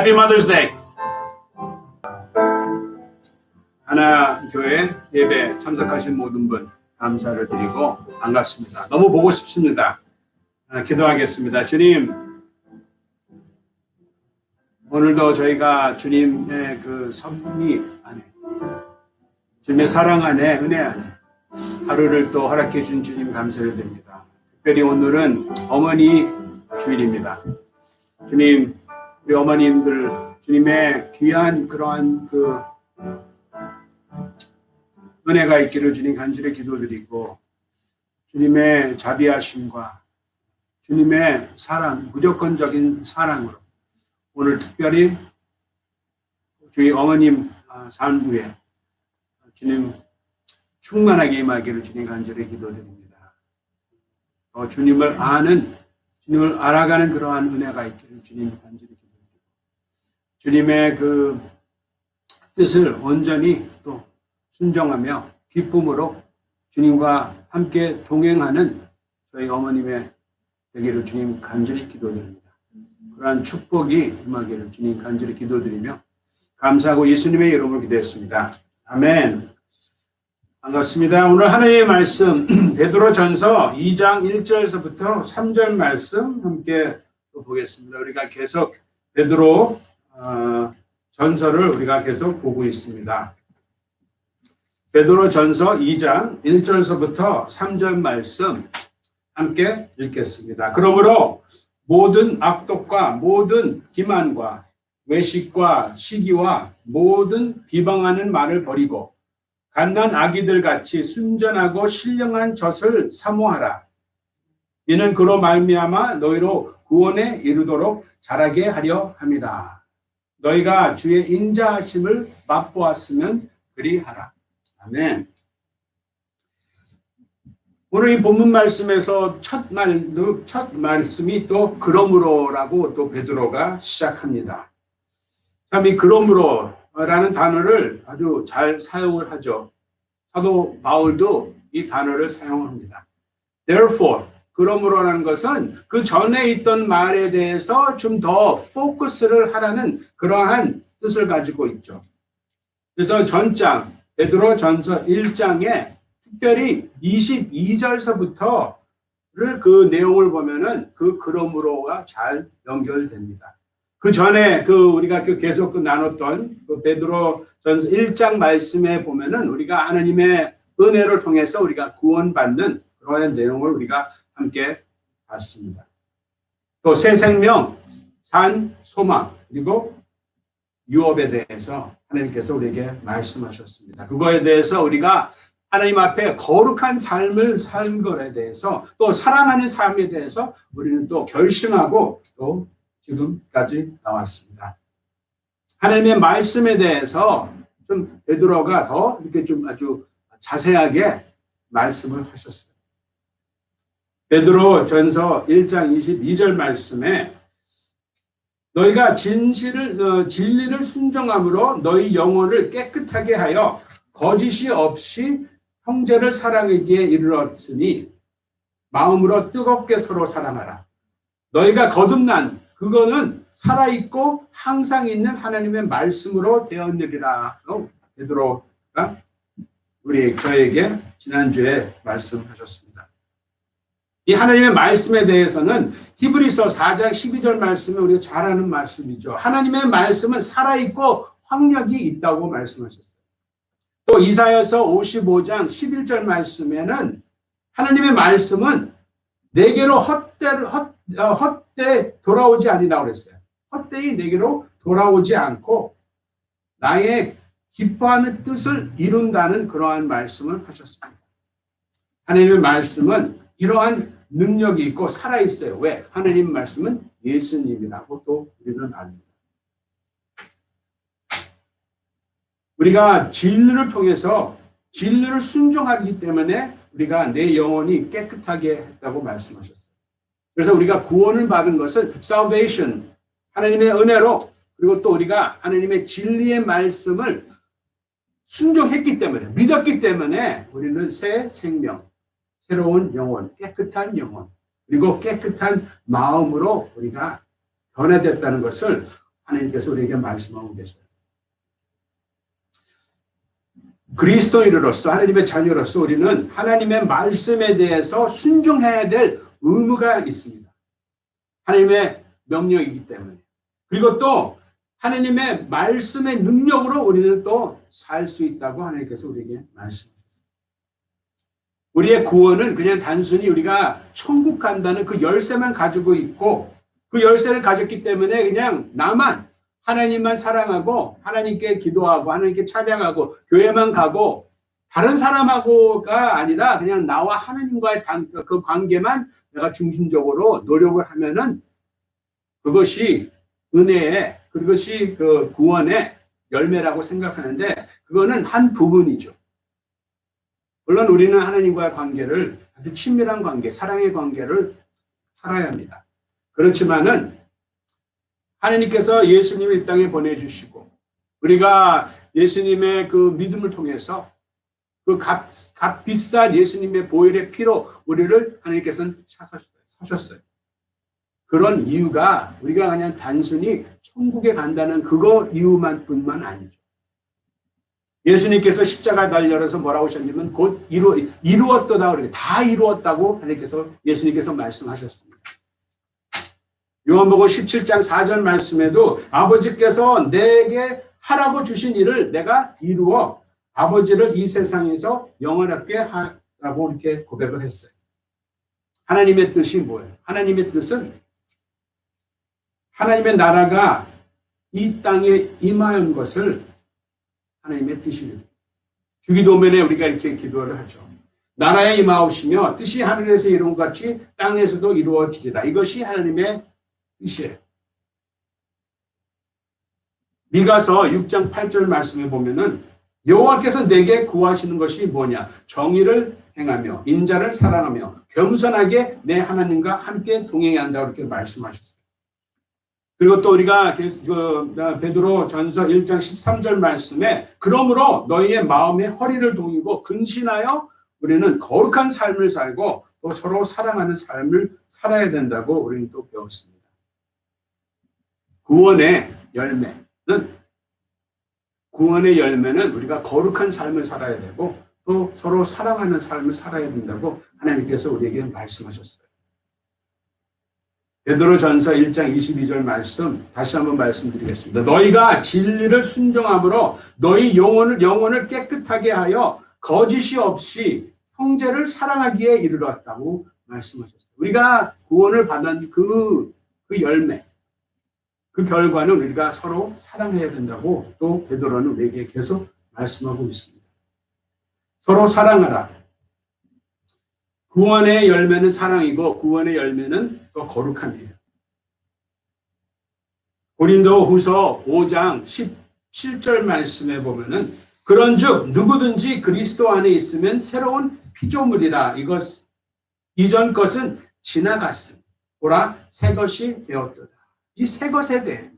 Happy Mother's Day. 하나교회 예배 참석하신 모든 분 감사를 드리고 반갑습니다. 너무 보고 싶습니다. 기도하겠습니다. 주님, 오늘도 저희가 주님의 그 섭리 안에, 주님의 사랑 안에, 은혜 안에 하루를 또 허락해 준 주님 감사를 드립니다. 특별히 오늘은 어머니 주일입니다. 주님, 우리 어머님들 주님의 귀한 그러한 그 은혜가 있기를 주님 간절히 기도드리고, 주님의 자비하심과 주님의 사랑, 무조건적인 사랑으로 오늘 특별히 저희 어머님 산부에 주님 충만하게 임하기를 주님 간절히 기도드립니다. 주님을 아는, 주님을 알아가는 그러한 은혜가 있기를 주님 간절히 기도드립니다. 주님의 그 뜻을 온전히 또 순종하며 기쁨으로 주님과 함께 동행하는 저희 어머님의 되기를 주님 간절히 기도드립니다. 그러한 축복이 임하기를 주님 간절히 기도드리며 감사하고 예수님의 이름으로 기도했습니다. 아멘. 반갑습니다. 오늘 하나님의 말씀 베드로전서 2장 1절에서부터 3절 말씀 함께 보겠습니다. 우리가 계속 베드로 전서를 우리가 계속 보고 있습니다. 베드로전서 2장 1절에서부터 3절 말씀 함께 읽겠습니다. 그러므로 모든 악독과 모든 기만과 외식과 시기와 모든 비방하는 말을 버리고 갓난 아기들 같이 순전하고 신령한 젖을 사모하라. 이는 그로 말미암아 너희로 구원에 이르도록 자라게 하려 함이라. 너희가 주의 인자하심을 맛보았으면 그리하라. 아멘. 오늘 이 본문 말씀에서 첫 말씀이 또 그러므로라고 또 베드로가 시작합니다. 참 이 그러므로라는 단어를 아주 잘 사용을 하죠. 사도 바울도 이 단어를 사용합니다. Therefore, 그러므로라는 것은 그 전에 있던 말에 대해서 좀 더 포커스를 하라는 그러한 뜻을 가지고 있죠. 그래서 전장, 베드로 전서 1장에 특별히 22절서부터를 그 내용을 보면은 그 그러므로가 잘 연결됩니다. 그 전에 우리가 계속 나눴던 그 베드로 전서 1장 말씀에 보면은 우리가 하나님의 은혜를 통해서 우리가 구원받는 그런 내용을 우리가 함께 봤습니다. 또 새 생명, 산, 소망, 그리고 유업에 대해서 하나님께서 우리에게 말씀하셨습니다. 그거에 대해서 우리가 하나님 앞에 거룩한 삶을 산 것에 대해서 또 사랑하는 삶에 대해서 우리는 또 결심하고 또 지금까지 나왔습니다. 하나님의 말씀에 대해서 좀 베드로가 더 이렇게 좀 아주 자세하게 말씀을 하셨어요. 베드로 전서 1장 22절 말씀에 너희가 진리를 순종함으로 너희 영혼을 깨끗하게 하여 거짓이 없이 형제를 사랑하기에 이르렀으니 마음으로 뜨겁게 서로 사랑하라. 너희가 거듭난 그거는 살아있고 항상 있는 하나님의 말씀으로 되었느니라. 베드로가 저에게 지난주에 말씀하셨습니다. 이 하나님의 말씀에 대해서는 히브리서 4장 12절 말씀에 우리가 잘 아는 말씀이죠. 하나님의 말씀은 살아있고 확력이 있다고 말씀하셨어요. 또 이사야서 55장 11절 말씀에는 하나님의 말씀은 내게로 헛되이 돌아오지 아니라고 그랬어요. 헛되이 내게로 돌아오지 않고 나의 기뻐하는 뜻을 이룬다는 그러한 말씀을 하셨습니다. 하나님의 말씀은 이러한 능력이 있고 살아있어요. 왜? 하나님 말씀은 예수님이라고 또 우리는 압니다. 우리가 진리를 통해서 진리를 순종하기 때문에 우리가 내 영혼이 깨끗하게 했다고 말씀하셨어요. 그래서 우리가 구원을 받은 것은 salvation, 하나님의 은혜로, 그리고 또 우리가 하나님의 진리의 말씀을 순종했기 때문에, 믿었기 때문에 우리는 새 생명, 새로운 영혼, 깨끗한 영혼, 그리고 깨끗한 마음으로 우리가 변화됐다는 것을 하나님께서 우리에게 말씀하고 계세요. 그리스도인으로서 하나님의 자녀로서 우리는 하나님의 말씀에 대해서 순종해야 될 의무가 있습니다. 하나님의 명령이기 때문에. 그리고 또 하나님의 말씀의 능력으로 우리는 또 살 수 있다고 하나님께서 우리에게 말씀하셨습니다. 우리의 구원은 그냥 단순히 우리가 천국 간다는 그 열쇠만 가지고 있고 그 열쇠를 가졌기 때문에 그냥 나만 하나님만 사랑하고 하나님께 기도하고 하나님께 찬양하고 교회만 가고 다른 사람하고가 아니라 그냥 나와 하나님과의 그 관계만 내가 중심적으로 노력을 하면은 그것이 은혜의 그것이 그 구원의 열매라고 생각하는데 그거는 한 부분이죠. 물론 우리는 하나님과의 관계를 아주 친밀한 관계, 사랑의 관계를 살아야 합니다. 그렇지만은 하나님께서 예수님을 이 땅에 보내주시고 우리가 예수님의 그 믿음을 통해서 그 값 비싼 예수님의 보혈의 피로 우리를 하나님께서는 사셨어요. 그런 이유가 우리가 그냥 단순히 천국에 간다는 그거 이유만 뿐만 아니죠. 예수님께서 십자가 달려서 뭐라고 하셨냐면 곧 이루었도다 그렇게 다 이루었다고 하나님께서 예수님께서 말씀하셨습니다. 요한복음 17장 4절 말씀에도 아버지께서 내게 하라고 주신 일을 내가 이루어 아버지를 이 세상에서 영원하게 하라고 이렇게 고백을 했어요. 하나님의 뜻이 뭐예요? 하나님의 뜻은 하나님의 나라가 이 땅에 임하는 것을 하나님의 뜻입니다. 주기도면에 우리가 이렇게 기도를 하죠. 나라에 임하옵시며 뜻이 하늘에서 이룬 것 같이 땅에서도 이루어지리라. 이것이 하나님의 뜻이에요. 미가서 6장 8절 말씀에 보면은 여호와께서 내게 구하시는 것이 뭐냐? 정의를 행하며 인자를 사랑하며 겸손하게 내 하나님과 함께 동행해야 한다고 이렇게 말씀하셨어요. 그리고 또 우리가 베드로 전서 1장 13절 말씀에 그러므로 너희의 마음에 허리를 동이고 근신하여 우리는 거룩한 삶을 살고 또 서로 사랑하는 삶을 살아야 된다고 우리는 또 배웠습니다. 구원의 열매는 우리가 거룩한 삶을 살아야 되고 또 서로 사랑하는 삶을 살아야 된다고 하나님께서 우리에게 말씀하셨어요. 베드로전서 1장 22절 말씀 다시 한번 말씀드리겠습니다. 너희가 진리를 순종함으로 너희 영혼을 깨끗하게 하여 거짓이 없이 형제를 사랑하기에 이르렀다고 말씀하셨어요. 우리가 구원을 받은 그 열매, 그 결과는 우리가 서로 사랑해야 된다고 또 베드로는 우리에게 계속 말씀하고 있습니다. 서로 사랑하라. 구원의 열매는 사랑이고 구원의 열매는 또 거룩함이에요. 고린도후서 5장 17절 말씀에 보면은 그런즉 누구든지 그리스도 안에 있으면 새로운 피조물이라. 이전 것은 지나갔음. 보라 새 것이 되었도다. 이 새 것에 대해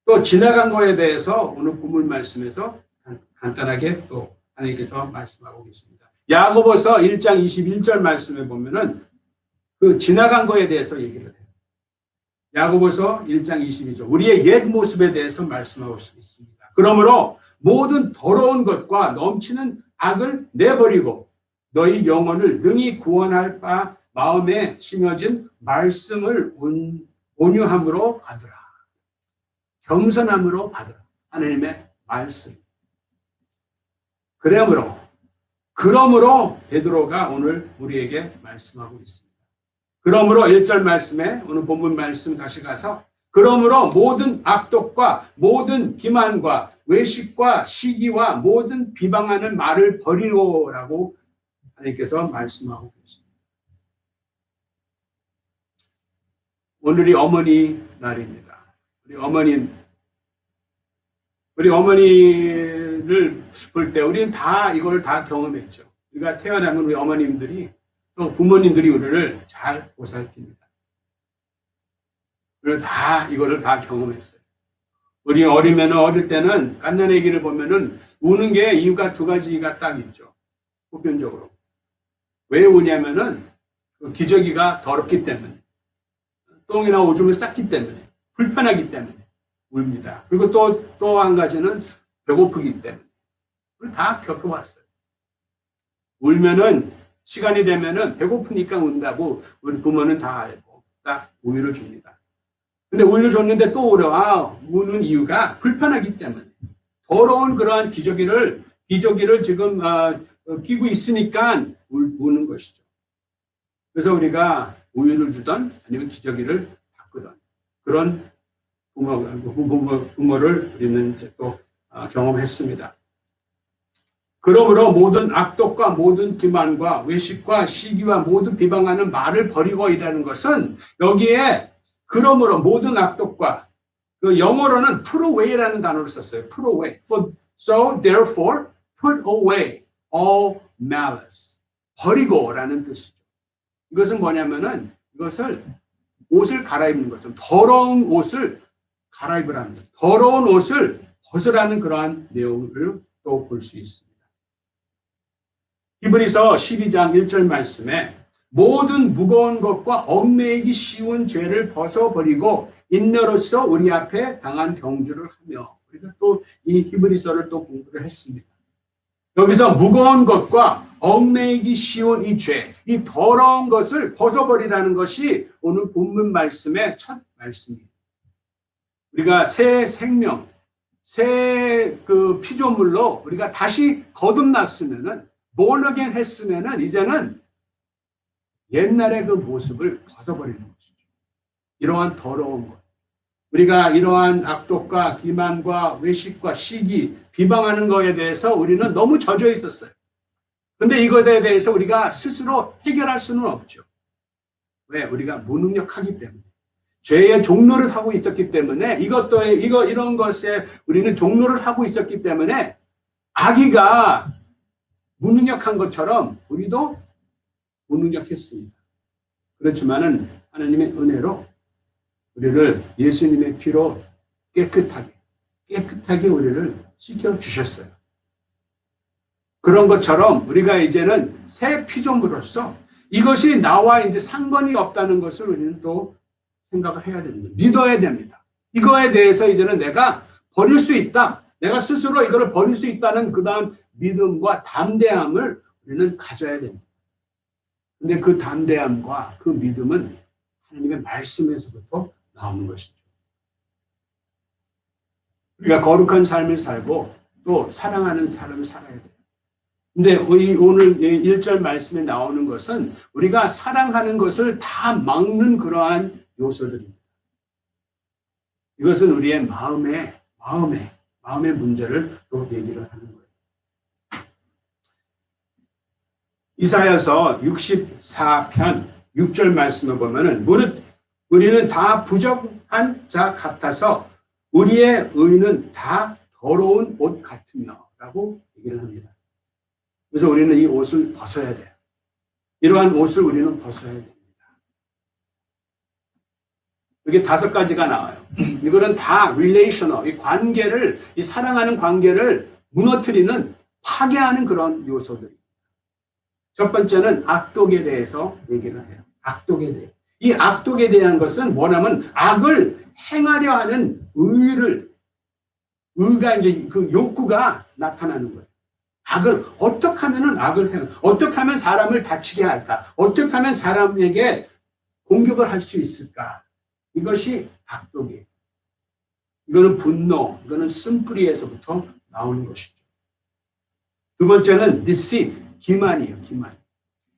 또 지나간 거에 대해서 오늘 본문 말씀에서 간단하게 또 하나님께서 말씀하고 계십니다. 야고보서 1장 21절 말씀에 보면은 그 지나간 거에 대해서 얘기를 해요. 야고보서 1장 22절 우리의 옛 모습에 대해서 말씀하고 있습니다. 그러므로 모든 더러운 것과 넘치는 악을 내버리고 너희 영혼을 능히 구원할 바 마음에 심어진 말씀을 온유함으로 받으라. 겸손함으로 받으라. 하나님의 말씀. 그러므로 베드로가 오늘 우리에게 말씀하고 있습니다. 그러므로 1절 말씀에 오늘 본문 말씀 다시 가서 그러므로 모든 악독과 모든 기만과 외식과 시기와 모든 비방하는 말을 버리오라고 하나님께서 말씀하고 계십니다. 오늘이 어머니 날입니다. 우리 어머니를 볼 때 우리는 다 이걸 다 경험했죠. 우리가 태어나면 우리 어머님들이 또 부모님들이 우리를 잘 보살핍니다. 우리는 이거를 다 경험했어요. 우리 어릴 때는 갓난 아기를 보면은 우는 게 이유가 두 가지가 딱 있죠. 보편적으로. 왜 우냐면은 기저귀가 더럽기 때문에, 똥이나 오줌을 쌌기 때문에, 불편하기 때문에. 웁니다. 그리고 또 한 가지는 배고프기 때문에. 우리 다 겪어봤어요. 울면은 시간이 되면은 배고프니까 운다고 우리 부모는 다 알고 딱 우유를 줍니다. 근데 우유를 줬는데 또 울어. 우는 이유가 불편하기 때문에. 더러운 그러한 기저귀를 지금 끼고 있으니까 우는 것이죠. 그래서 우리가 우유를 주던 아니면 기저귀를 바꾸던 그런 부모를 우리는 이제 또 경험했습니다. 그러므로 모든 악독과 모든 기만과 외식과 시기와 모두 비방하는 말을 버리고이라는 것은 여기에 그러므로 모든 악독과 그 영어로는 put away라는 단어를 썼어요. put away. So therefore put away all malice. 버리고라는 뜻이죠. 이것은 뭐냐면은 이것을 옷을 갈아입는 거죠. 더러운 옷을 갈아입으라는 거죠. 더러운 옷을 벗으라는 그러한 내용을 또 볼 수 있습니다. 히브리서 12장 1절 말씀에 모든 무거운 것과 얽매이기 쉬운 죄를 벗어버리고 인내로서 우리 앞에 당한 경주를 하며 우리가 또 이 히브리서를 또 공부를 했습니다. 여기서 무거운 것과 얽매이기 쉬운 이 죄, 이 더러운 것을 벗어버리라는 것이 오늘 본문 말씀의 첫 말씀입니다. 우리가 새 생명, 새 그 피조물로 우리가 다시 거듭났으면은 born again 했으면은 이제는 옛날의 그 모습을 벗어버리는 것이죠. 이러한 더러운 것. 우리가 이러한 악독과 기만과 외식과 시기, 비방하는 것에 대해서 우리는 너무 젖어 있었어요. 그런데 이것에 대해서 우리가 스스로 해결할 수는 없죠. 왜? 우리가 무능력하기 때문에. 죄의 종로를 하고 있었기 때문에 이런 것에 우리는 종로를 하고 있었기 때문에 아기가 무능력한 것처럼 우리도 무능력했습니다. 그렇지만은 하나님의 은혜로 우리를 예수님의 피로 깨끗하게 우리를 씻겨주셨어요. 그런 것처럼 우리가 이제는 새 피조물로서 이것이 나와 이제 상관이 없다는 것을 우리는 또 생각을 해야 됩니다. 믿어야 됩니다. 이거에 대해서 이제는 내가 버릴 수 있다. 내가 스스로 이거를 버릴 수 있다는 그다음 믿음과 담대함을 우리는 가져야 됩니다. 근데 그 담대함과 그 믿음은 하나님의 말씀에서부터 나오는 것이죠. 우리가 거룩한 삶을 살고 또 사랑하는 삶을 살아야 돼요. 근데 오늘 1절 말씀에 나오는 것은 우리가 사랑하는 것을 다 막는 그러한 요소들입니다. 이것은 우리의 마음의 문제를 또 얘기를 하는 거예요. 이사야서 64편 6절 말씀을 보면은 무릇 우리는 다 부족한 자 같아서 우리의 의는 다 더러운 옷 같으며 라고 얘기를 합니다. 그래서 우리는 이 옷을 벗어야 돼요. 이러한 옷을 우리는 벗어야 됩니다. 이게 5가지가 나와요. 이거는 다 relational, 이 관계를, 이 사랑하는 관계를 무너뜨리는, 파괴하는 그런 요소들입니다. 첫 번째는 악독에 대해서 얘기를 해요. 악독에 대해. 이 악독에 대한 것은 뭐냐면 악을 행하려 하는 의가 이제 그 욕구가 나타나는 거예요. 악을 어떻게 하면은 어떻게 하면 사람을 다치게 할까? 어떻게 하면 사람에게 공격을 할 수 있을까? 이것이 악독이에요. 이거는 분노, 이거는 쓴뿌리에서부터 나오는 것이죠. 두 번째는 deceit, 기만이에요.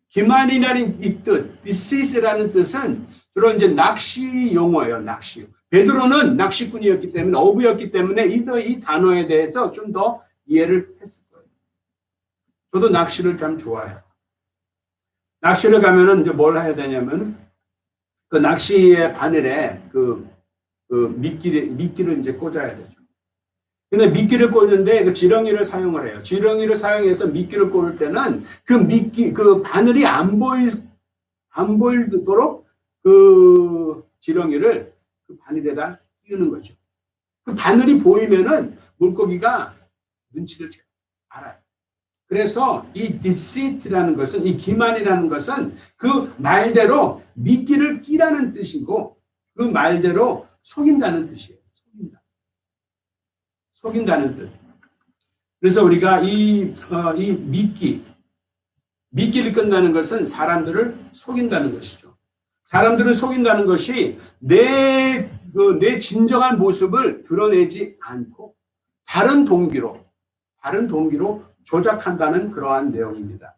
기만이라는 이 뜻, deceit이라는 뜻은 주로 이제 낚시 용어예요. 낚시. 베드로는 낚시꾼이었기 때문에, 어부였기 때문에 이 단어에 대해서 좀 더 이해를 했을 거예요. 저도 낚시를 참 좋아해요. 낚시를 가면은 이제 뭘 해야 되냐면, 그 낚시의 바늘에 그 미끼를 이제 꽂아야 되죠. 근데 미끼를 꽂는데 그 지렁이를 사용을 해요. 지렁이를 사용해서 미끼를 꽂을 때는 그 바늘이 안 보이도록 그 지렁이를 그 바늘에다 끼우는 거죠. 그 바늘이 보이면은 물고기가 눈치를 알아요. 그래서 이 deceit라는 것은, 이 기만이라는 것은 그 말대로 미끼를 끼라는 뜻이고 그 말대로 속인다는 뜻이에요. 속인다. 속인다는 뜻. 그래서 우리가 이 미끼를 끈다는 것은 사람들을 속인다는 것이죠. 사람들을 속인다는 것이 내 진정한 모습을 드러내지 않고 다른 동기로 조작한다는 그러한 내용입니다.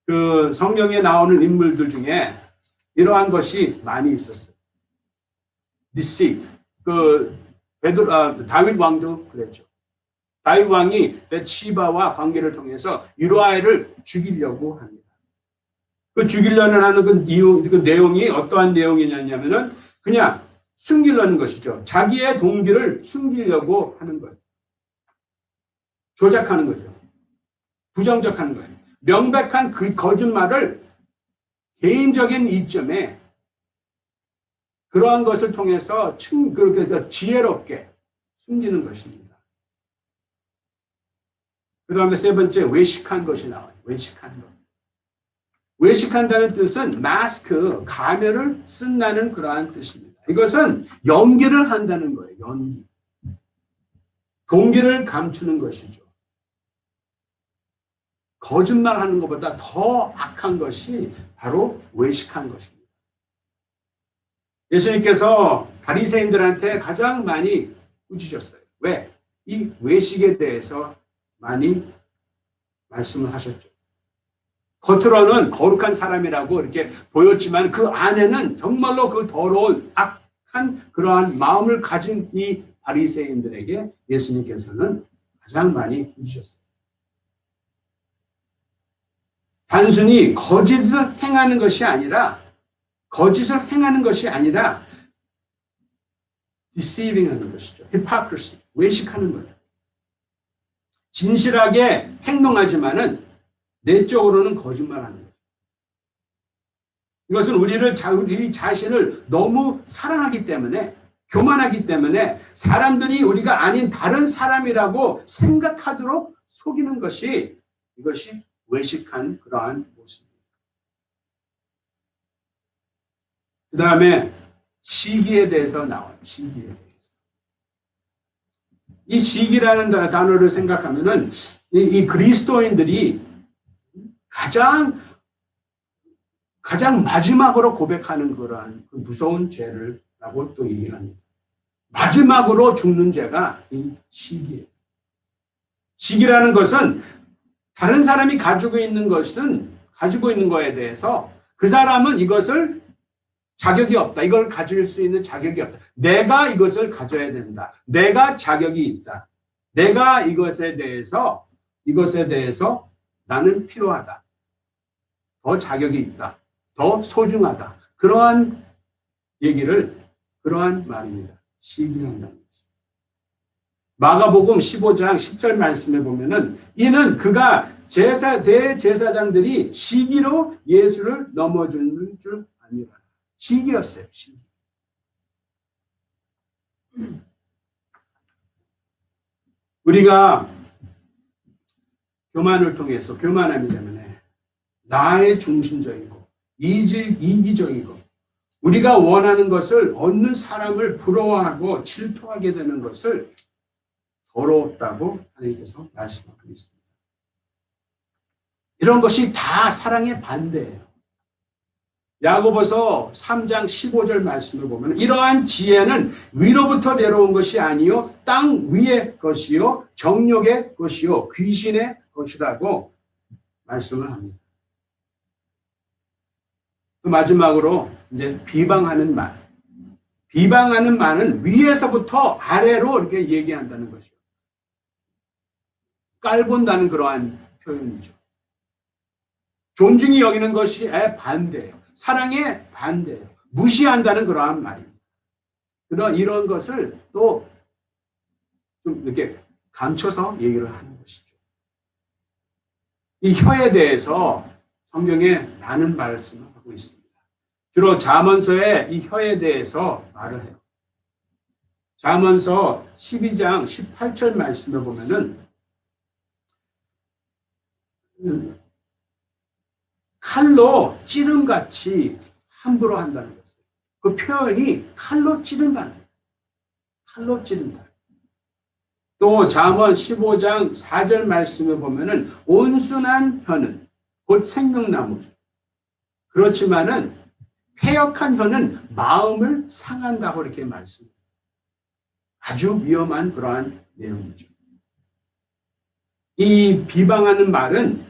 그 성경에 나오는 인물들 중에 이러한 것이 많이 있었어요. deceit. 다윗 왕도 그랬죠. 다윗 왕이 벳시바와 관계를 통해서 유라엘을 죽이려고 합니다. 그 죽이려는 하는 그 내용이 어떠한 내용이냐면은 그냥 숨기려는 것이죠. 자기의 동기를 숨기려고 하는 거예요. 조작하는 거죠. 부정적하는 거예요. 명백한 그 거짓말을 개인적인 이점에 그러한 것을 통해서 그렇게 지혜롭게 숨기는 것입니다. 그 다음에 세 번째, 외식한 것이 나와요. 외식한 것. 외식한다는 뜻은 마스크, 가면을 쓴다는 그러한 뜻입니다. 이것은 연기를 한다는 거예요. 연기. 동기를 감추는 것이죠. 거짓말하는 것보다 더 악한 것이 바로 외식한 것입니다. 예수님께서 바리새인들한테 가장 많이 꾸짖으셨어요. 왜? 이 외식에 대해서 많이 말씀을 하셨죠. 겉으로는 거룩한 사람이라고 이렇게 보였지만 그 안에는 정말로 그 더러운 악한 그러한 마음을 가진 이 바리새인들에게 예수님께서는 가장 많이 꾸짖으셨어요. 단순히 거짓을 행하는 것이 아니라 deceiving 하는 것이죠. hypocrisy, 외식하는 거예요. 진실하게 행동하지만은 내적으로는 거짓말하는 거예요. 이것은 우리 자신을 너무 사랑하기 때문에, 교만하기 때문에 사람들이 우리가 아닌 다른 사람이라고 생각하도록 속이는 것이 이것이 외식한 그러한 모습입니다. 그 다음에 시기에 대해서 나와요. 시기에 대해서. 이 시기라는 단어를 생각하면은 이 그리스도인들이 가장 마지막으로 고백하는 그러한 그 무서운 죄를라고 또 얘기합니다. 마지막으로 죽는 죄가 이 시기예요. 시기라는 것은 다른 사람이 가지고 있는 거에 대해서 그 사람은 이것을 자격이 없다. 이걸 가질 수 있는 자격이 없다. 내가 이것을 가져야 된다. 내가 자격이 있다. 내가 이것에 대해서 나는 필요하다. 더 자격이 있다. 더 소중하다. 그러한 말입니다. 시기한다는 것입니다. 마가복음 15장 10절 말씀에 보면은 이는 그가 대제사장들이 시기로 예수를 넘어주는 줄 아니라. 시기였어요. 시기. 우리가 교만하기 때문에 나의 중심적이고 이기적이고 우리가 원하는 것을 얻는 사람을 부러워하고 질투하게 되는 것을 더러웠다고 하나님께서 말씀하고 있습니다. 이런 것이 다 사랑의 반대예요. 야고보서 3장 15절 말씀을 보면 이러한 지혜는 위로부터 내려온 것이 아니요 땅 위의 것이요 정욕의 것이요 귀신의 것이라고 말씀을 합니다. 또 마지막으로 이제 비방하는 말. 비방하는 말은 위에서부터 아래로 이렇게 얘기한다는 것이요. 깔본다는 그러한 표현이죠. 존중이 여기는 것이 반대예요. 사랑의 반대예요. 무시한다는 그러한 말입니다. 이런 것을 또 좀 이렇게 감춰서 얘기를 하는 것이죠. 이 혀에 대해서 성경에 많은 말씀을 하고 있습니다. 주로 잠언서에 이 혀에 대해서 말을 해요. 잠언서 12장 18절 말씀을 보면은 칼로 찌름같이 함부로 한다는 거죠. 그 표현이 칼로 찌른다는 거예요. 칼로 찌른다. 또 잠언 15장 4절 말씀에 보면은 온순한 혀는 곧 생명나무죠. 그렇지만은 패역한 혀는 마음을 상한다고 이렇게 말씀합니다. 아주 위험한 그러한 내용이죠. 이 비방하는 말은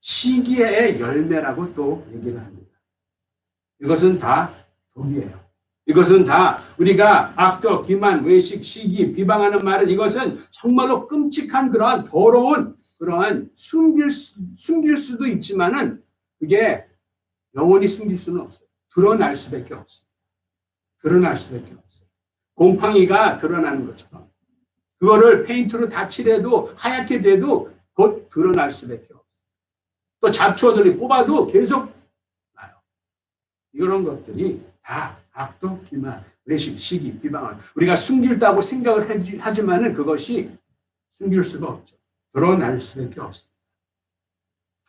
시기의 열매라고 또 얘기를 합니다. 이것은 다 독이에요. 이것은 다 우리가 악독, 기만, 외식, 시기, 비방하는 말은 이것은 정말로 끔찍한 그러한 더러운 그러한 숨길 수도 있지만은 그게 영원히 숨길 수는 없어요. 드러날 수밖에 없어요. 드러날 수밖에 없어요. 곰팡이가 드러나는 것처럼 그거를 페인트로 다 칠해도 하얗게 돼도 곧 드러날 수밖에 없어요. 또 잡초들이 뽑아도 계속 나요. 이런 것들이 다 악독, 기만, 외식, 시기, 비방을 우리가 숨길다고 생각을 하지만은 그것이 숨길 수가 없죠. 드러날 수밖에 없습니다.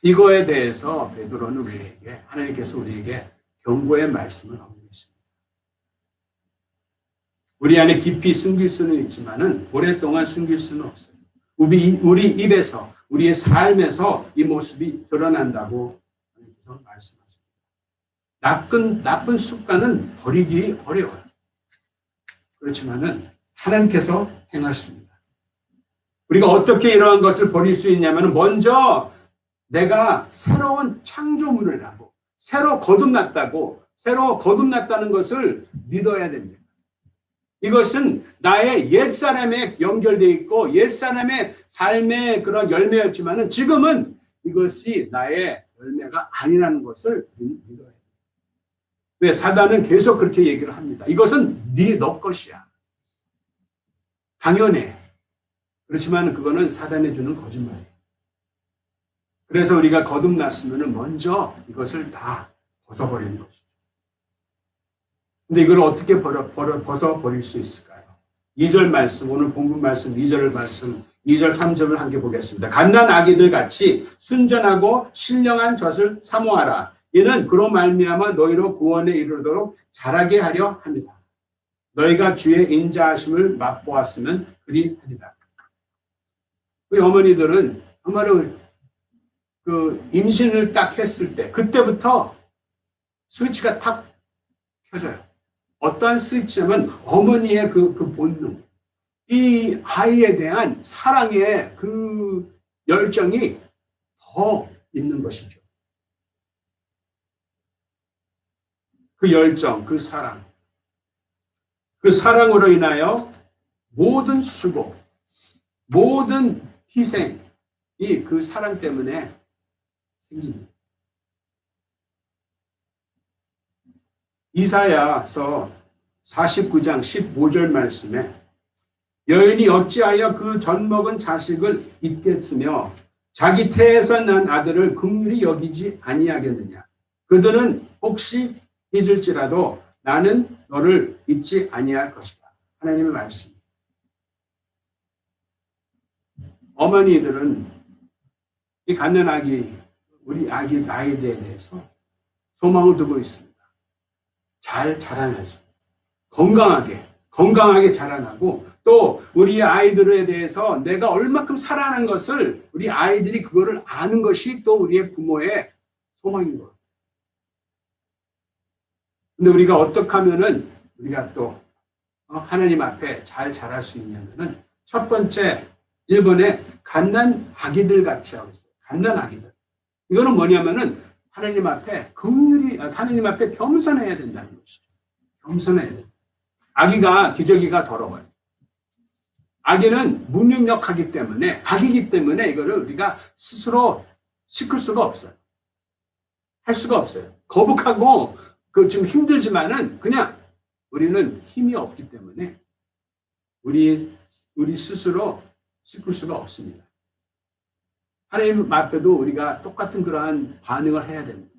이거에 대해서 베드로는 우리에게 하나님께서 우리에게 경고의 말씀을 하고 계십니다. 우리 안에 깊이 숨길 수는 있지만은 오랫동안 숨길 수는 없어요. 우리 입에서 우리의 삶에서 이 모습이 드러난다고 하나님께서 말씀하십니다. 나쁜 습관은 버리기 어려워요. 그렇지만은 하나님께서 행하십니다. 우리가 어떻게 이러한 것을 버릴 수 있냐면 먼저 내가 새로운 창조물을 하고 새로 거듭났다는 것을 믿어야 됩니다. 이것은 나의 옛사람에 연결되어 있고 옛사람의 삶의 그런 열매였지만은 지금은 이것이 나의 열매가 아니라는 것을 믿어야 돼요. 왜? 사단은 계속 그렇게 얘기를 합니다. 이것은 너 것이야. 당연해. 그렇지만 그거는 사단이 주는 거짓말이에요. 그래서 우리가 거듭났으면 먼저 이것을 다 벗어버리는 것이죠. 근데 이걸 어떻게 벗어버릴 수 있을까요? 2절 말씀, 오늘 본문 말씀, 2절 말씀, 2절, 3절을 함께 보겠습니다. 갓난 아기들 같이 순전하고 신령한 젖을 사모하라. 이는 그로 말미암아 너희로 구원에 이르도록 자라게 하려 합니다. 너희가 주의 인자하심을 맛보았으면 그리 하리라. 우리 어머니들은 정말로 그 임신을 딱 했을 때 그때부터 스위치가 탁 켜져요. 어떠한 스위치냐면 어머니의 그 본능, 이 아이에 대한 사랑의 그 열정이 더 있는 것이죠. 그 열정, 그 사랑으로 인하여 모든 수고, 모든 희생이 그 사랑 때문에 생깁니다. 이사야서 49장 15절 말씀에 여인이 어찌하여 그 젖먹은 자식을 잊겠으며 자기 태에서 난 아들을 긍휼히 여기지 아니하겠느냐. 그들은 혹시 잊을지라도 나는 너를 잊지 아니할 것이다. 하나님의 말씀. 어머니들은 이 갓난 아기, 우리 아이들에 대해서 소망을 두고 있습니다. 잘 자라나서 건강하게 자라나고 또 우리 아이들에 대해서 내가 얼마큼 살아난 것을 우리 아이들이 그거를 아는 것이 또 우리의 부모의 소망인 거예요. 근데 우리가 어떻게 하면은 우리가 또 하나님 앞에 잘 자랄 수 있냐면은 첫 번째 1번에 갓난 아기들 같이 하고 있어요. 갓난 아기들. 이거는 뭐냐면은 하나님 앞에 하나님 앞에 겸손해야 된다는 것이죠. 겸손해야 돼. 아기가 기저귀가 더러워요. 아기는 무능력하기 때문에 아기이기 때문에 이거를 우리가 스스로 씻을 수가 없어요. 할 수가 없어요. 거북하고 좀 힘들지만은 그냥 우리는 힘이 없기 때문에 우리 스스로 씻을 수가 없습니다. 하나님 앞에도 우리가 똑같은 그러한 반응을 해야 됩니다.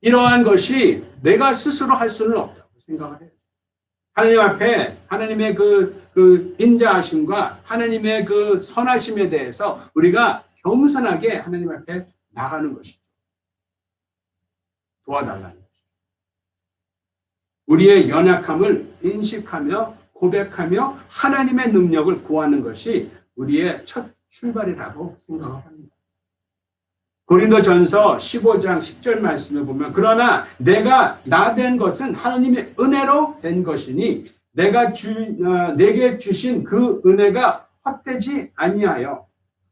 이러한 것이 내가 스스로 할 수는 없다고 생각을 해요. 하나님 앞에 하나님의 그 인자하심과 하나님의 그 선하심에 대해서 우리가 겸손하게 하나님 앞에 나가는 것이죠. 도와달라는 것이죠. 우리의 연약함을 인식하며 고백하며 하나님의 능력을 구하는 것이 우리의 첫 출발이라고 생각을 합니다. 고린도전서 15장 10절 말씀을 보면 그러나 내가 나 된 것은 하나님의 은혜로 된 것이니 내게 주신 그 은혜가 헛되지 아니하여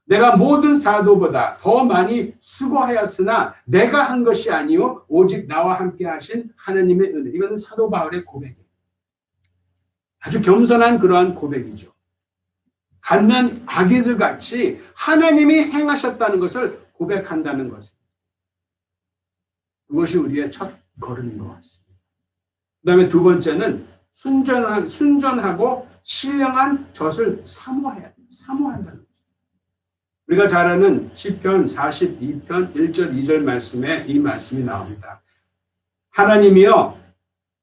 내가 모든 사도보다 더 많이 수고하였으나 내가 한 것이 아니요 오직 나와 함께 하신 하나님의 은혜. 이거는 사도 바울의 고백이에요. 아주 겸손한 그러한 고백이죠. 갓난 아기들 같이 하나님이 행하셨다는 것을 고백한다는 것입니다. 그것이 우리의 첫 걸음인 것 같습니다. 그 다음에 두 번째는 순전하고 신령한 젖을 사모한다는 거죠. 우리가 잘 아는 시편 42편 1절 2절 말씀에 이 말씀이 나옵니다. 하나님이여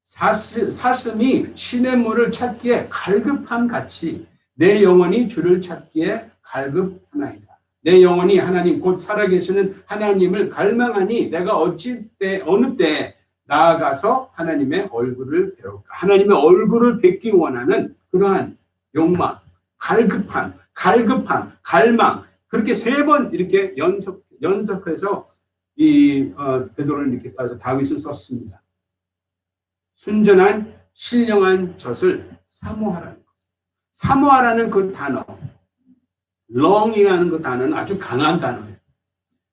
사슴이 시냇물을 찾기에 갈급함 같이 내 영혼이 주를 찾기에 갈급하나이다. 내 영혼이 하나님 곧 살아계시는 하나님을 갈망하니 내가 어느 때에 나아가서 하나님의 얼굴을 배울까. 하나님의 얼굴을 뵙기 원하는 그러한 욕망, 갈급함, 갈망. 그렇게 세 번 이렇게 연속해서 베드로는 이렇게 다윗을 썼습니다. 순전한 신령한 젖을 사모하라는 것. 사모하라는 그 단어, long이라는 그 단어는 아주 강한 단어예요.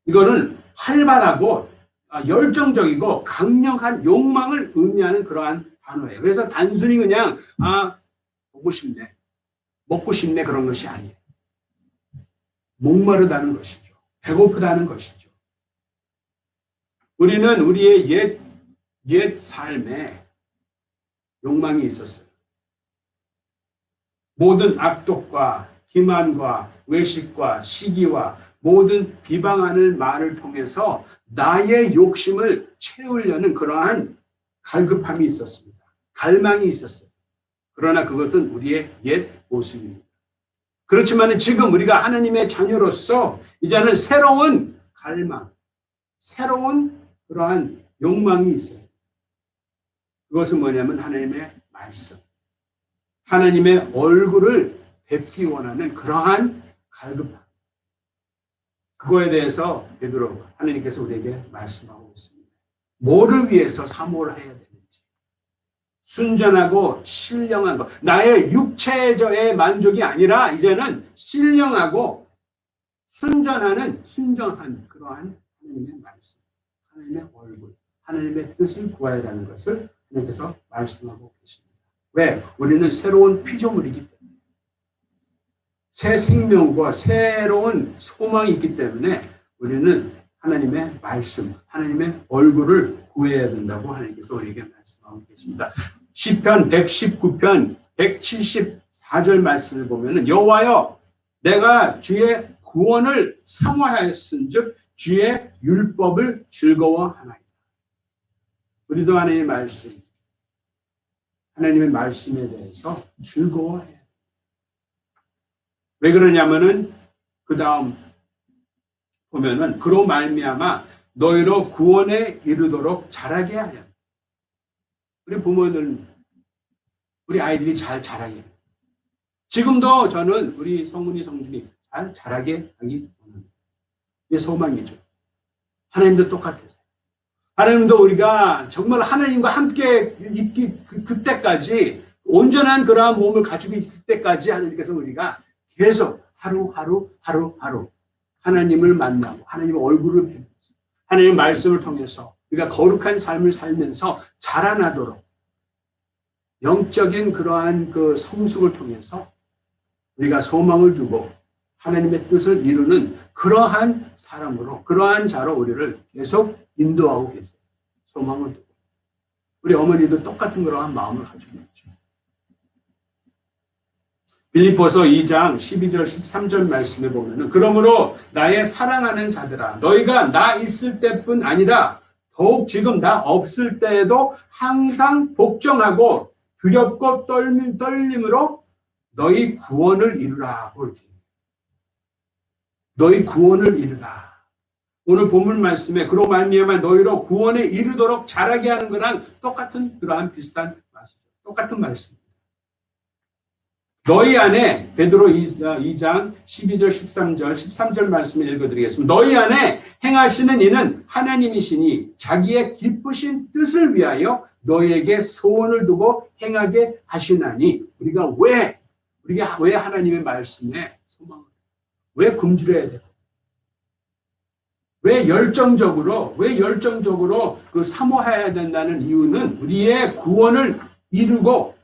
이거는 활발하고 열정적이고 강력한 욕망을 의미하는 그러한 단어예요. 그래서 단순히 그냥 보고 싶네, 먹고 싶네 그런 것이 아니에요. 목마르다는 것이죠. 배고프다는 것이죠. 우리는 우리의 옛 삶에 욕망이 있었어요. 모든 악독과 기만과 외식과 시기와 모든 비방하는 말을 통해서 나의 욕심을 채우려는 그러한 갈급함이 있었습니다. 갈망이 있었어요. 그러나 그것은 우리의 옛 모습입니다. 그렇지만 지금 우리가 하나님의 자녀로서 이제는 새로운 갈망, 새로운 그러한 욕망이 있어요. 그것은 뭐냐면 하나님의 말씀, 하나님의 얼굴을 뵙기 원하는 그러한 갈급함. 그거에 대해서 베드로 하나님께서 우리에게 말씀하고 있습니다. 뭐를 위해서 사모를 해야 되는지. 순전하고 신령한 것. 나의 육체의 만족이 아니라 이제는 신령하고 순전한 그러한 하나님의 말씀, 하나님의 얼굴, 하나님의 뜻을 구해야 하는 것을 하나님께서 말씀하고 계십니다. 왜? 우리는 새로운 피조물이기 때문에. 새 생명과 새로운 소망이 있기 때문에 우리는 하나님의 말씀, 하나님의 얼굴을 구해야 된다고 하나님께서 우리에게 말씀하고 계십니다. 시편 119편 174절 말씀을 보면 여호와여 내가 주의 구원을 사모하였은즉 주의 율법을 즐거워하나이다. 우리도 하나님의 말씀, 하나님의 말씀에 대해서 즐거워해야 돼요. 왜 그러냐면은 그 다음 보면은 그로 말미암아 너희로 구원에 이르도록 자라게 하려. 우리 부모들, 우리 아이들이 잘 자라게. 지금도 저는 우리 성훈이, 성준이 잘 자라게 하기 원합니다. 이게 소망이죠. 하나님도 똑같아요. 하나님도 우리가 정말 하나님과 함께 있기 그때까지 온전한 그러한 몸을 가지고 있을 때까지 하나님께서 우리가 계속 하루 하나님을 만나고 하나님의 얼굴을 뵙고 하나님의 말씀을 통해서 우리가 거룩한 삶을 살면서 자라나도록 영적인 그러한 그 성숙을 통해서 우리가 소망을 두고 하나님의 뜻을 이루는 그러한 사람으로, 그러한 자로 우리를 계속 인도하고 계세요. 소망을 두고. 우리 어머니도 똑같은 그러한 마음을 가지고 있죠. 빌립보서 2장 12절 13절 말씀에 보면은 그러므로 나의 사랑하는 자들아 너희가 나 있을 때뿐 아니라 더욱 지금 나 없을 때에도 항상 복종하고 두렵고 떨림으로 너희 구원을 이루라. 너희 구원을 이루라. 오늘 본문 말씀에 그로 말미암아 너희로 구원에 이르도록 자라게 하는 거랑 똑같은 그러한 비슷한 말씀, 똑같은 말씀. 너희 안에 베드로 2장 12절 13절 말씀을 읽어드리겠습니다. 너희 안에 행하시는 이는 하나님이시니 자기의 기쁘신 뜻을 위하여 너희에게 소원을 두고 행하게 하시나니. 우리가 왜 하나님의 말씀에 소망을 왜 굶주려야 돼요? 왜 열정적으로 그 사모해야 된다는 이유는 우리의 구원을 이루고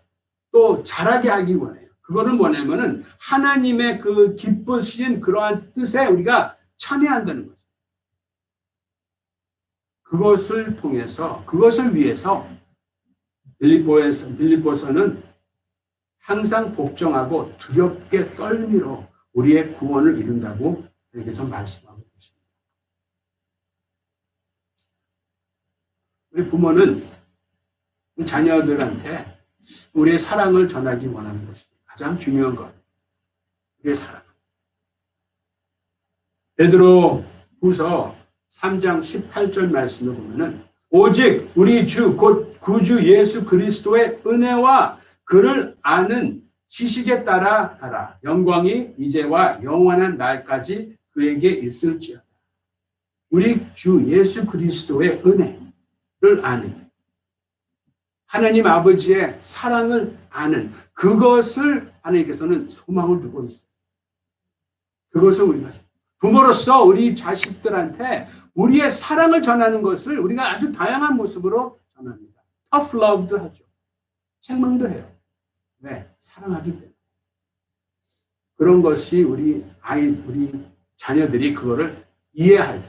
또 잘하게 하기 원해요. 그거는 뭐냐면은 하나님의 그 기쁘신 그러한 뜻에 우리가 참여한다는 거죠. 그것을 통해서, 그것을 위해서 빌립보서는 항상 복종하고 두렵게 떨미로 우리의 구원을 이룬다고 여기서 말씀하고 계십니다. 우리 부모는 자녀들한테 우리의 사랑을 전하기 원하는 것입니다. 가장 중요한 것. 우리의 사랑. 베드로 후서 3장 18절 말씀을 보면은 오직 우리 주 곧 구주 예수 그리스도의 은혜와 그를 아는 지식에 따라 하라. 영광이 이제와 영원한 날까지 그에게 있을지어다. 우리 주 예수 그리스도의 은혜를 아는, 하나님 아버지의 사랑을 아는 그것을 하나님께서는 소망을 두고 있어요. 그것을 우리가 부모로서 우리 자식들한테 우리의 사랑을 전하는 것을 우리가 아주 다양한 모습으로 전합니다. tough love도 하죠. 책망도 해요. 왜? 사랑하기 때문에. 그런 것이 우리 자녀들이 그거를 이해할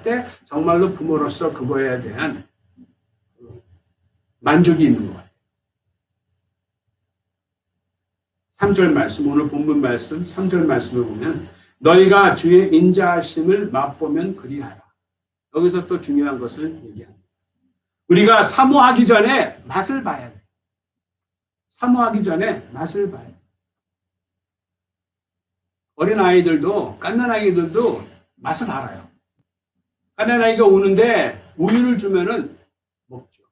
때 정말로 부모로서 그거에 대한 만족이 있는 것 같아요. 3절 말씀, 오늘 본문 말씀 3절 말씀을 보면 너희가 주의 인자하심을 맛보면 그리하라. 여기서 또 중요한 것을 얘기합니다. 우리가 사모하기 전에 맛을 봐야 돼요. 사모하기 전에 맛을 봐야 돼요. 어린아이들도, 갓난아이들도 맛을 알아요. 갓난아이가 우는데 우유를 주면은 먹죠.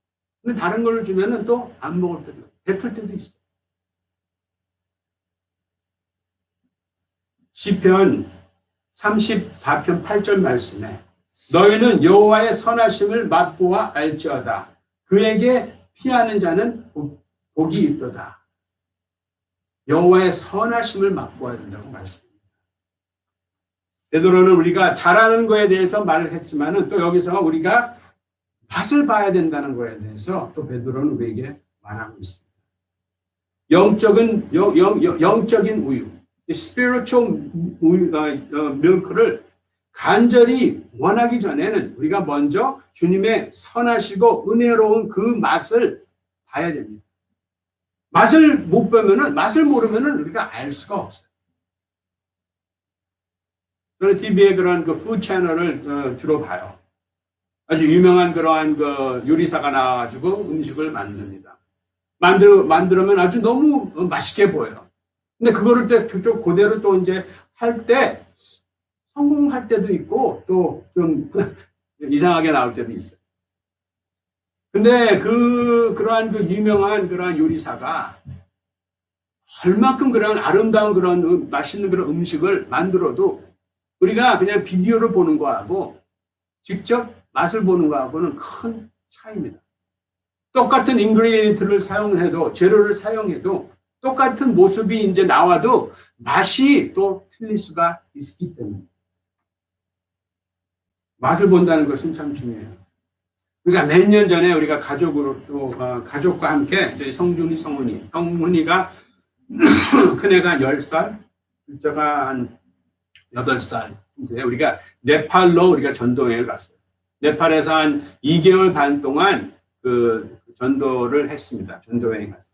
근데 다른 걸 주면은 또 안 먹을 때도, 뱉을 때도 있어요. 시편 34편 8절 말씀에 너희는 여호와의 선하심을 맛보아 알지어다. 그에게 피하는 자는 복이 있도다. 여호와의 선하심을 맛보아야 된다고 말씀합니다. 베드로는 우리가 잘하는 거에 대해서 말을 했지만은 또 여기서 우리가 맛을 봐야 된다는 거에 대해서 또 베드로는 우리에게 말하고 있습니다. 영적인 우유, spiritual milk를 간절히 원하기 전에는 우리가 먼저 주님의 선하시고 은혜로운 그 맛을 봐야 됩니다. 맛을 못 보면은, 맛을 모르면은 우리가 알 수가 없어요. 저는 TV에 그런 그 푸드 채널을 주로 봐요. 아주 유명한 그러한 그 요리사가 나와가지고 음식을 만듭니다. 만들면 아주 너무 맛있게 보여요. 근데 그거를 그대로 또 이제 할 때 성공할 때도 있고 또 좀 이상하게 나올 때도 있어요. 근데 그러한 그 유명한 그러한 요리사가 얼마큼 그런 아름다운 그런 맛있는 그런 음식을 만들어도 우리가 그냥 비디오를 보는 거하고 직접 맛을 보는 거하고는 큰 차이입니다. 똑같은 인그리디언트를 사용해도, 재료를 사용해도 똑같은 모습이 이제 나와도 맛이 또 틀릴 수가 있기 때문에 맛을 본다는 것은 참 중요해요. 그러니까 몇 년 전에 우리가 가족과 함께 저희 성훈이가 큰애가 10살, 둘째가 한 8살. 우리가 네팔로 우리가 전도여행을 갔어요. 네팔에서 한 2개월 반 동안 그 전도를 했습니다. 전도여행 갔어요.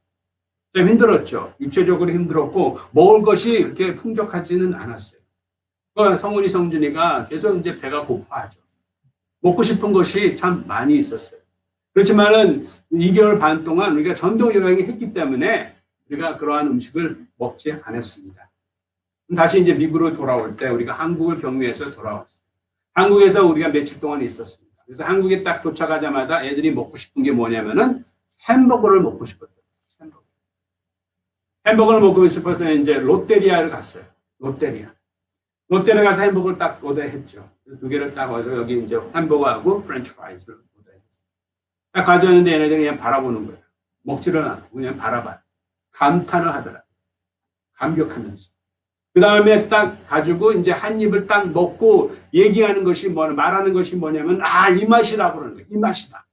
좀 힘들었죠. 육체적으로 힘들었고 먹을 것이 그렇게 풍족하지는 않았어요. 성훈이 성준이가 계속 이제 배가 고파하죠. 먹고 싶은 것이 참 많이 있었어요. 그렇지만은 2개월 반 동안 우리가 전도 여행을 했기 때문에 우리가 그러한 음식을 먹지 않았습니다. 다시 이제 미국으로 돌아올 때 우리가 한국을 경유해서 돌아왔어요. 한국에서 우리가 며칠 동안 있었습니다. 그래서 한국에 딱 도착하자마자 애들이 먹고 싶은 게 뭐냐면은 햄버거를 먹고 싶었어요. 햄버거. 햄버거를 먹고 싶어서 이제 롯데리아를 갔어요. 롯데리아 가서 햄버거를 딱 오더했죠. 두 개를 딱 얻어 여기 이제 햄버거하고 프렌치 프라이즈를 오더했어요. 딱 가져왔는데 얘네들이 그냥 바라보는 거예요. 먹지를 않고 그냥 바라봐요. 감탄을 하더라. 감격하면서. 그 다음에 딱 가지고 이제 한 입을 딱 먹고 얘기하는 것이 말하는 것이 뭐냐면, 이 맛이라고 그러는 거예요. 이 맛이다.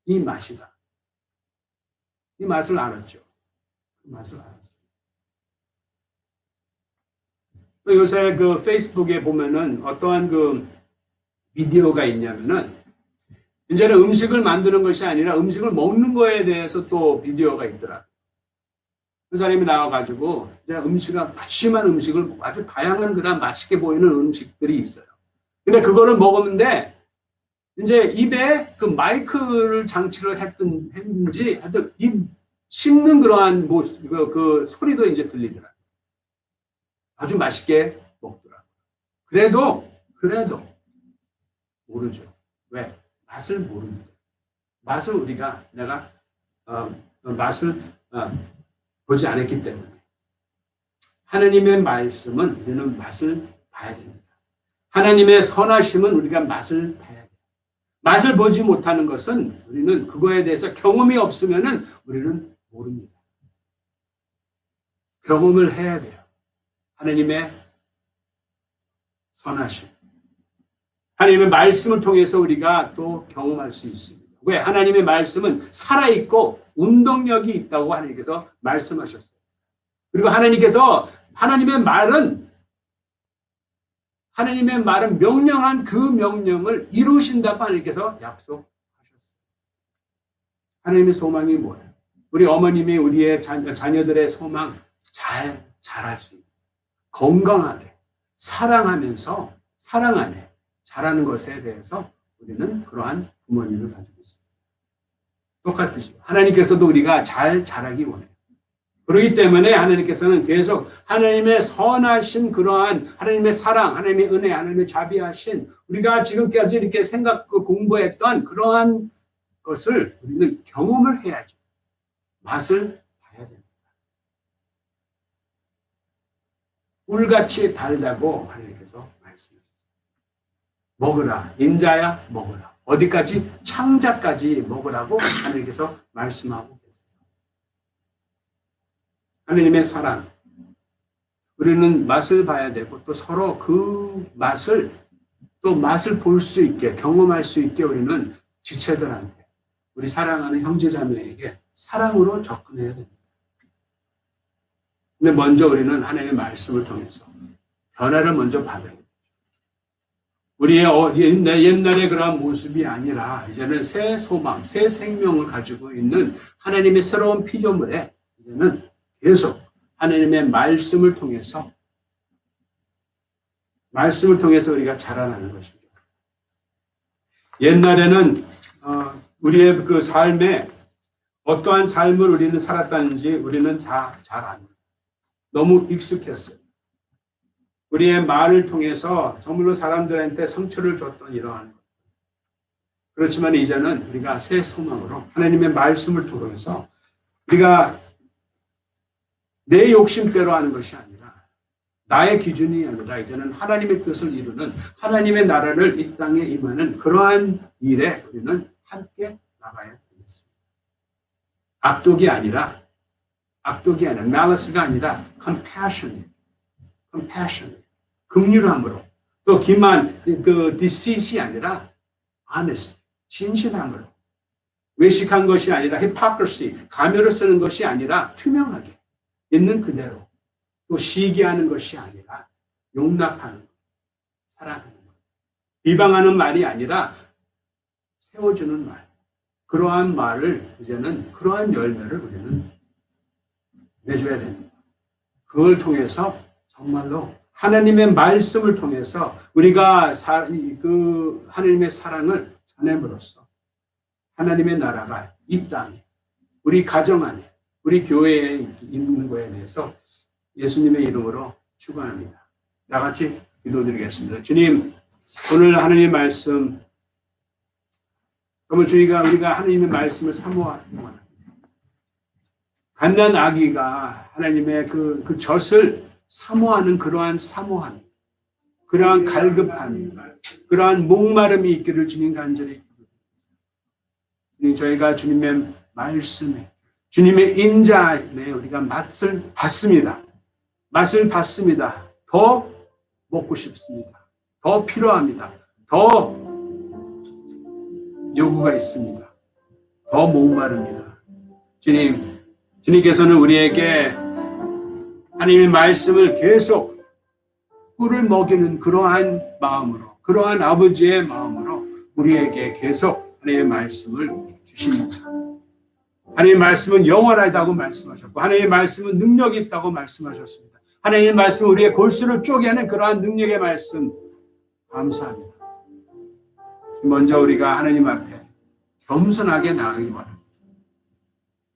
이 맛이다. 이 맛을 알았죠. 그 맛을 알았어요. 또 요새 그 페이스북에 보면은 어떠한 그 비디오가 있냐면은, 이제는 음식을 만드는 것이 아니라 음식을 먹는 거에 대해서 또 비디오가 있더라. 그 사람이 나와가지고 푸짐한 음식을 아주 다양한 그런 맛있게 보이는 음식들이 있어요. 근데 그거를 먹었는데 이제 입에 그 마이크를 장치를 했는지 하여튼 입 씹는 그러한 그 소리도 이제 들리더라. 아주 맛있게 먹더라. 그래도 모르죠. 왜? 맛을 모릅니다. 맛을 내가 맛을 보지 않았기 때문에. 하나님의 말씀은 우리는 맛을 봐야 됩니다. 하나님의 선하심은 우리가 맛을 봐야 돼요. 맛을 보지 못하는 것은 우리는 그거에 대해서 경험이 없으면은 우리는 모릅니다. 경험을 해야 돼요. 하나님의 선하심. 하나님의 말씀을 통해서 우리가 또 경험할 수 있습니다. 왜? 하나님의 말씀은 살아있고 운동력이 있다고 하나님께서 말씀하셨어요. 그리고 하나님의 말은 명령한 그 명령을 이루신다고 하나님께서 약속하셨어요. 하나님의 소망이 뭐예요? 우리 어머님이 우리의 자녀들의 소망 잘 자랄 수 있고 건강하게 사랑하면서 사랑 안에 자라는 것에 대해서 우리는 그러한 부모님을 가지고 있습니다. 똑같으시죠. 하나님께서도 우리가 잘 자라기 원해요. 그렇기 때문에 하나님께서는 계속 하나님의 선하신 그러한 하나님의 사랑, 하나님의 은혜, 하나님의 자비하신 우리가 지금까지 이렇게 공부했던 그러한 것을 우리는 경험을 해야죠. 맛을 봐야 됩니다. 꿀같이 달다고 하나님께서 말씀하셨습니다. 먹으라. 인자야 먹으라. 어디까지? 창자까지 먹으라고 하나님께서 말씀하고 계세요. 하나님의 사랑. 우리는 맛을 봐야 되고 또 서로 그 맛을 볼 수 있게 경험할 수 있게 우리는 지체들한테 우리 사랑하는 형제자매에게 사랑으로 접근해야 됩니다. 근데 먼저 우리는 하나님의 말씀을 통해서 변화를 먼저 받아야 됩니다. 우리의 옛날의 그런 모습이 아니라 이제는 새 소망, 새 생명을 가지고 있는 하나님의 새로운 피조물에 이제는 계속 하나님의 말씀을 통해서 우리가 자라나는 것입니다. 옛날에는 우리의 그 삶에 어떠한 삶을 우리는 살았다는지 우리는 다 잘 압니다. 너무 익숙했어요. 우리의 말을 통해서 정말로 사람들한테 상처를 줬던 이러한 것. 그렇지만 이제는 우리가 새 소망으로 하나님의 말씀을 통해서 우리가 내 욕심대로 하는 것이 아니라 나의 기준이 아니라 이제는 하나님의 뜻을 이루는 하나님의 나라를 이 땅에 임하는 그러한 일에 우리는 함께 나가야 되겠습니다. 악독이 아니라 malice가 아니라 compassion, 긍휼함으로 또 deceit이 아니라 honest, 진실함으로 외식한 것이 아니라 hypocrisy, 가면을 쓰는 것이 아니라 투명하게 있는 그대로 또 시기하는 것이 아니라 용납하는 것, 사랑하는 것, 비방하는 말이 아니라 세워주는 말, 그러한 말을 이제는 그러한 열매를 우리는 내줘야 됩니다. 그걸 통해서 정말로 하나님의 말씀을 통해서 우리가 그 하나님의 사랑을 전함으로써 하나님의 나라가 이 땅에 우리 가정 안에 우리 교회에 있는 거에 대해서 예수님의 이름으로 축원합니다. 다 같이 기도드리겠습니다. 주님, 오늘 하나님의 말씀 정말 우리가 하나님의 말씀을 사모하는 동안 갓난 아기가 하나님의 그 젖을 사모하는 그러한 사모함, 그러한 갈급함, 그러한 목마름이 있기를 주님 간절히 기도드립니다. 저희가 주님의 말씀에, 주님의 인자에 우리가 맛을 봤습니다. 맛을 봤습니다. 더 먹고 싶습니다. 더 필요합니다. 더 요구가 있습니다. 더 목마릅니다. 주님께서는 우리에게 하나님의 말씀을 계속 꿀을 먹이는 그러한 마음으로, 그러한 아버지의 마음으로 우리에게 계속 하나님의 말씀을 주십니다. 하나님의 말씀은 영원하다고 말씀하셨고, 하나님의 말씀은 능력이 있다고 말씀하셨습니다. 하나님의 말씀은 우리의 골수를 쪼개는 그러한 능력의 말씀, 감사합니다. 먼저 우리가 하나님 앞에 겸손하게 나아가기 바랍니다.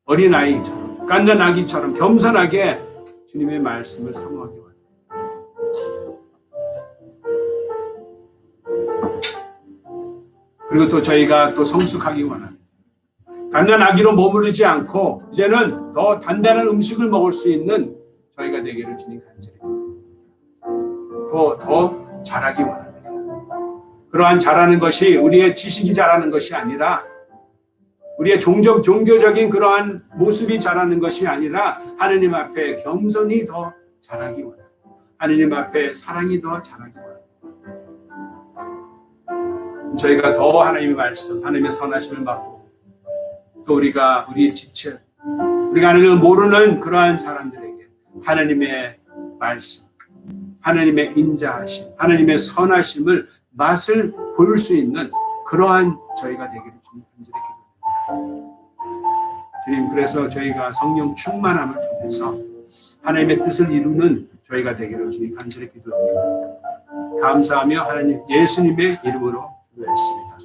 어린아이처럼, 갓난 아기처럼 겸손하게 주님의 말씀을 사모하기 바랍니다. 그리고 또 저희가 또 성숙하기 원합니다. 갓난 아기로 머무르지 않고 이제는 더 단단한 음식을 먹을 수 있는 저희가 되기를 주님 간절히 더 자라기 원합니다. 그러한 자라는 것이 우리의 지식이 자라는 것이 아니라, 우리의 종교적인 그러한 모습이 자라는 것이 아니라 하느님 앞에 겸손히 더 자라기 원합니다. 하느님 앞에 사랑이 더 자라기 원합니다. 저희가 더 하나님의 말씀, 하나님의 선하심을 받고, 또 우리의 지체, 우리가 하나님을 모르는 그러한 사람들에게 하나님의 말씀, 하나님의 인자하심, 하나님의 선하심을 맛을 보일 수 있는 그러한 저희가 되기를 주님 간절히 기도합니다. 주님, 그래서 저희가 성령 충만함을 통해서 하나님의 뜻을 이루는 저희가 되기를 주님 간절히 기도합니다. 감사하며 하나님 예수님의 이름으로 기도했습니다.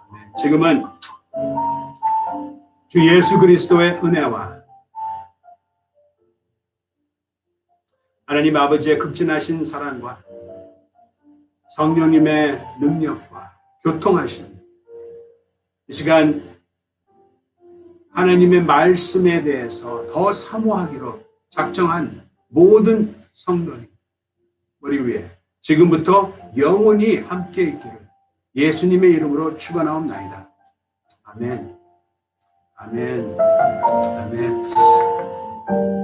아멘. 지금은 주 예수 그리스도의 은혜와 하나님 아버지의 극진하신 사랑과 성령님의 능력과 교통하심, 이 시간 하나님의 말씀에 대해서 더 사모하기로 작정한 모든 성도님 우리 위에 지금부터 영원히 함께 있기를 예수님의 이름으로 축원하옵나이다. 아멘. 아멘. 아멘.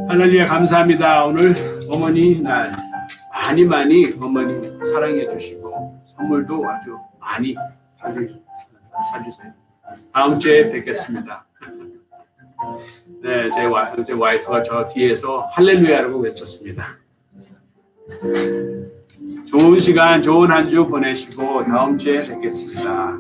할렐루야. 감사합니다. 오늘 어머니 날 많이 어머니 사랑해 주시고 선물도 아주 많이 사주세요. 다음 주에 뵙겠습니다. 네, 제 와이프가 저 뒤에서 할렐루야라고 외쳤습니다. 좋은 시간, 좋은 한 주 보내시고 다음 주에 뵙겠습니다.